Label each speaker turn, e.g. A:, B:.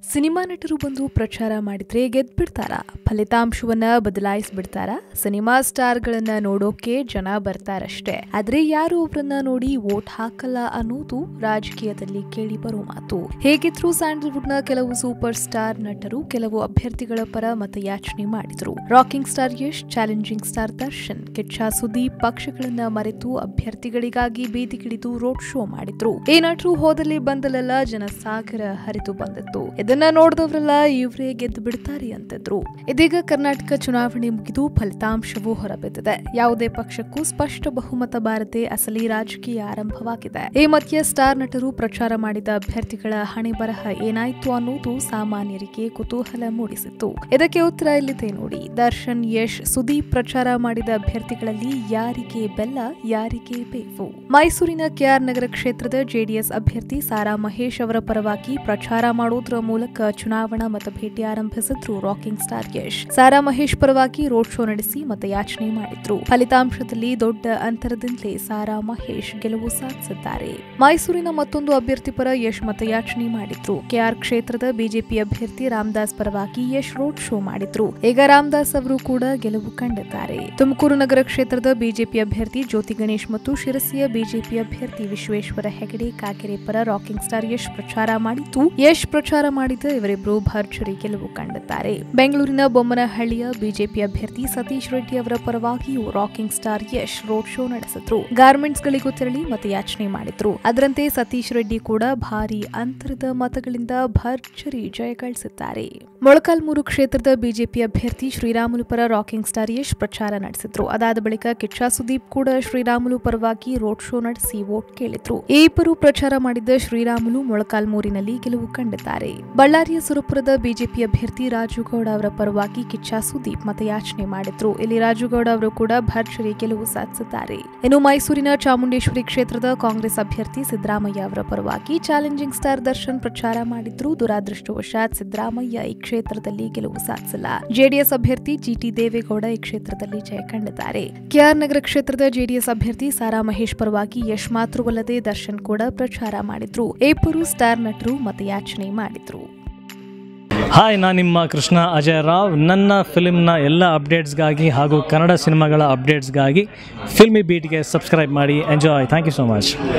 A: Cinema ನಟರು ಬಂದು ಪ್ರಚಾರ ಮಾಡಿದ್ರೆ ಗೆದ್ಬಿಡ್ತಾರ, ಫಲಿತಾಂಶವನ್ನ ಬದಲಾಯಿಸ್ಬಿಡ್ತಾರ. ಸಿನಿಮಾ ಸ್ಟಾರ್ಗಳನ್ನ ನೋಡೋಕೆ ಜನ ಬರ್ತಾರಷ್ಟೇ, ಆದ್ರೆ ಯಾರು ಅವರನ್ನ ನೋಡಿ ವೋಟ್ ಹಾಕಲ್ಲ ಅನ್ನೋದು ರಾಜಕೀಯದಲ್ಲಿ ಕೇಳಿ ಬರೋ ಮಾತು. ಹೇಗಿದ್ರು ಸ್ಯಾಂಡಲ್ವುಡ್ ನ ಕೆಲವು ಸೂಪರ್ ಸ್ಟಾರ್ ನಟರು ಕೆಲವು ಅಭ್ಯರ್ಥಿಗಳ ಪರ ಮತಯಾಚನೆ ಮಾಡಿದ್ರು. Rocking star Yash, challenging star Darshan, Kichcha Sudeep ಪಕ್ಷಗಳನ್ನ ಮರೆತು ಅಭ್ಯರ್ಥಿಗಳಿಗಾಗಿ ಬೀದಿಗಿಳಿದು ರೋಡ್ ಶೋ ಮಾಡಿದ್ರು. ಈ ನಟರು ಹೋದಲ್ಲಿ ಬಂದಲೆಲ್ಲ ಜನಸಾಗರ ಹರಿದು ಬಂದಿತ್ತು. ಇದನ್ನ ನೋಡಿದವರೆಲ್ಲ ಇವರೇ ಗೆದ್ದು ಬಿಡ್ತಾರೆ ಅಂತಿದ್ರು. ಇದೀಗ ಕರ್ನಾಟಕ ಚುನಾವಣೆ ಮುಗಿದು ಫಲಿತಾಂಶವೂ ಹೊರಬಿದ್ದಿದೆ. ಯಾವುದೇ ಪಕ್ಷಕ್ಕೂ ಸ್ಪಷ್ಟ ಬಹುಮತ ಬಾರದೆ ಅಸಲಿ ರಾಜಕೀಯ ಆರಂಭವಾಗಿದೆ. ಈ ಮಧ್ಯೆ ಸ್ಟಾರ್ ನಟರು ಪ್ರಚಾರ ಮಾಡಿದ ಅಭ್ಯರ್ಥಿಗಳ ಹಣೆ ಬರಹ ಏನಾಯ್ತು ಅನ್ನೋದು ಸಾಮಾನ್ಯರಿಗೆ ಕುತೂಹಲ ಮೂಡಿಸಿತ್ತು. ಇದಕ್ಕೆ ಉತ್ತರ ಇಲ್ಲಿದೆ ನೋಡಿ. ದರ್ಶನ್, ಯಶ್, ಸುದೀಪ್ ಪ್ರಚಾರ ಮಾಡಿದ ಅಭ್ಯರ್ಥಿಗಳಲ್ಲಿ ಯಾರಿಗೆ ಬೆಲ್ಲ, ಯಾರಿಗೆ ಬೇವು? ಮೈಸೂರಿನ ಕೆಆರ್ ನಗರ ಕ್ಷೇತ್ರದ ಜೆಡಿಎಸ್ ಅಭ್ಯರ್ಥಿ ಸಾರಾ ಮಹೇಶ್ ಅವರ ಪರವಾಗಿ ಪ್ರಚಾರ ಮಾಡೋದ್ರ ಮೂಲಕ ಚುನಾವಣಾ ಮತಭೇಟಿ ಆರಂಭಿಸಿದ್ರು ರಾಕಿಂಗ್ ಸ್ಟಾರ್ ಯಶ್. ಸಾರಾ ಮಹೇಶ್ ಪರವಾಗಿ ರೋಡ್ ಶೋ ನಡೆಸಿ ಮತಯಾಚನೆ ಮಾಡಿದ್ರು. ಫಲಿತಾಂಶದಲ್ಲಿ ದೊಡ್ಡ ಅಂತರದಿಂದಲೇ ಸಾರಾ ಮಹೇಶ್ ಗೆಲುವು ಸಾಧಿಸಿದ್ದಾರೆ. ಮೈಸೂರಿನ ಮತ್ತೊಂದು ಅಭ್ಯರ್ಥಿ ಪರ ಯಶ್ ಮತಯಾಚನೆ ಮಾಡಿದ್ರು. ಕೆಆರ್ ಕ್ಷೇತ್ರದ ಬಿಜೆಪಿ ಅಭ್ಯರ್ಥಿ ರಾಮದಾಸ್ ಪರವಾಗಿ ಯಶ್ ರೋಡ್ ಶೋ ಮಾಡಿದ್ರು. ಈಗ ರಾಮದಾಸ್ ಅವರು ಕೂಡ ಗೆಲುವು ಕಂಡಿದ್ದಾರೆ. ತುಮಕೂರು ನಗರ ಕ್ಷೇತ್ರದ ಬಿಜೆಪಿ ಅಭ್ಯರ್ಥಿ ಜ್ಯೋತಿ ಗಣೇಶ್ ಮತ್ತು ಶಿರಸಿಯ ಬಿಜೆಪಿ ಅಭ್ಯರ್ಥಿ ವಿಶ್ವೇಶ್ವರ ಹೆಗಡೆ ಕಾಕೆರೆ ಪರ ರಾಕಿಂಗ್ ಸ್ಟಾರ್ ಯಶ್ ಪ್ರಚಾರ ಮಾಡಿದ್ದು, ಯಶ್ ಪ್ರಚಾರ ಮಾಡಿದ ಇವರಿಬ್ಬರು ಭರ್ಜರಿ ಗೆಲುವು ಕಂಡಿದ್ದಾರೆ. ಬೆಂಗಳೂರಿನ ಬೊಮ್ಮನಹಳ್ಳಿಯ ಬಿಜೆಪಿ ಅಭ್ಯರ್ಥಿ ಸತೀಶ್ ರೆಡ್ಡಿ ಅವರ ಪರವಾಗಿಯೂ rocking star Yash road show ನಡೆಸಿದ್ರು. ಗಾರ್ಮೆಂಟ್ಸ್ ಗಳಿಗೂ ತೆರಳಿ ಮತಯಾಚನೆ ಮಾಡಿದ್ರು. ಅದರಂತೆ ಸತೀಶ್ ರೆಡ್ಡಿ ಕೂಡ ಭಾರಿ ಅಂತರದ ಮತಗಳಿಂದ ಭರ್ಜರಿ ಜಯ ಗಳಿಸಿದ್ದಾರೆ. ಮೊಳಕಾಲ್ಮೂರು ಕ್ಷೇತ್ರದ ಬಿಜೆಪಿ ಅಭ್ಯರ್ಥಿ ಶ್ರೀರಾಮುಲು ಪರ ರಾಕಿಂಗ್ ಸ್ಟಾರ್ ಯಶ್ ಪ್ರಚಾರ ನಡೆಸಿದ್ರು. ಅದಾದ ಬಳಿಕ ಕಿಚ್ಚ ಸುದೀಪ್ ಕೂಡ ಶ್ರೀರಾಮುಲು ಪರವಾಗಿ ರೋಡ್ ಶೋ ನಡೆಸಿ ವೋಟ್ ಕೇಳಿದ್ರು. ಈ ಇಬ್ಬರು ಪ್ರಚಾರ ಮಾಡಿದ್ದ ಶ್ರೀರಾಮುಲು ಮೊಳಕಾಲ್ಮೂರಿನಲ್ಲಿ ಗೆಲುವು ಕಂಡಿದ್ದಾರೆ. ಬಳ್ಳಾರಿಯ ಸುರಪುರದ ಬಿಜೆಪಿ ಅಭ್ಯರ್ಥಿ ರಾಜುಗೌಡ ಅವರ ಪರವಾಗಿ ಕಿಚ್ಚ ಸುದೀಪ್ ಮತಯಾಚನೆ ಮಾಡಿದ್ರು. ಇಲ್ಲಿ ರಾಜುಗೌಡ ಅವರು ಕೂಡ ಭರ್ಜರಿ ಗೆಲುವು ಸಾಧಿಸಿದ್ದಾರೆ. ಇನ್ನು ಮೈಸೂರಿನ ಚಾಮುಂಡೇಶ್ವರಿ ಕ್ಷೇತ್ರದ ಕಾಂಗ್ರೆಸ್ ಅಭ್ಯರ್ಥಿ ಸಿದ್ದರಾಮಯ್ಯ ಅವರ ಪರವಾಗಿ ಚಾಲೆಂಜಿಂಗ್ ಸ್ಟಾರ್ ದರ್ಶನ್ ಪ್ರಚಾರ ಮಾಡಿದ್ರು. ದುರಾದೃಷ್ಟವಶಾತ್ ಸಿದ್ದರಾಮಯ್ಯ ಈ ಕ್ಷೇತ್ರದಲ್ಲಿ ಗೆಲುವು ಸಾಧಿಸಿಲ್ಲ. ಜೆಡಿಎಸ್ ಅಭ್ಯರ್ಥಿ ಜಿಟಿ ದೇವೇಗೌಡ ಈ ಕ್ಷೇತ್ರದಲ್ಲಿ ಜಯ ಕಂಡಿದ್ದಾರೆ. ಕೆಆರ್ ನಗರ ಕ್ಷೇತ್ರದ ಜೆಡಿಎಸ್ ಅಭ್ಯರ್ಥಿ ಸಾರಾ ಮಹೇಶ್ ಪರವಾಗಿ ಯಶ್ ಮಾತ್ರವಲ್ಲದೆ ದರ್ಶನ್ ಕೂಡ ಪ್ರಚಾರ ಮಾಡಿದ್ರು. ಇಬ್ಬರು ಸ್ಟಾರ್ ನಟರು ಮತಯಾಚನೆ ಮಾಡಿದ್ರು.
B: ಹಾಯ್, ನಾನು ನಿಮ್ಮ ಕೃಷ್ಣ ಅಜಯ್ ರಾವ್. ನನ್ನ ಫಿಲ್ಮ್ನ ಎಲ್ಲ ಅಪ್ಡೇಟ್ಸ್ಗಾಗಿ ಹಾಗೂ ಕನ್ನಡ ಸಿನಿಮಾಗಳ ಅಪ್ಡೇಟ್ಸ್ಗಾಗಿ ಫಿಲ್ಮಿ ಬೀಟ್ಗೆ ಸಬ್ಸ್ಕ್ರೈಬ್ ಮಾಡಿ. Enjoy. Thank you so much.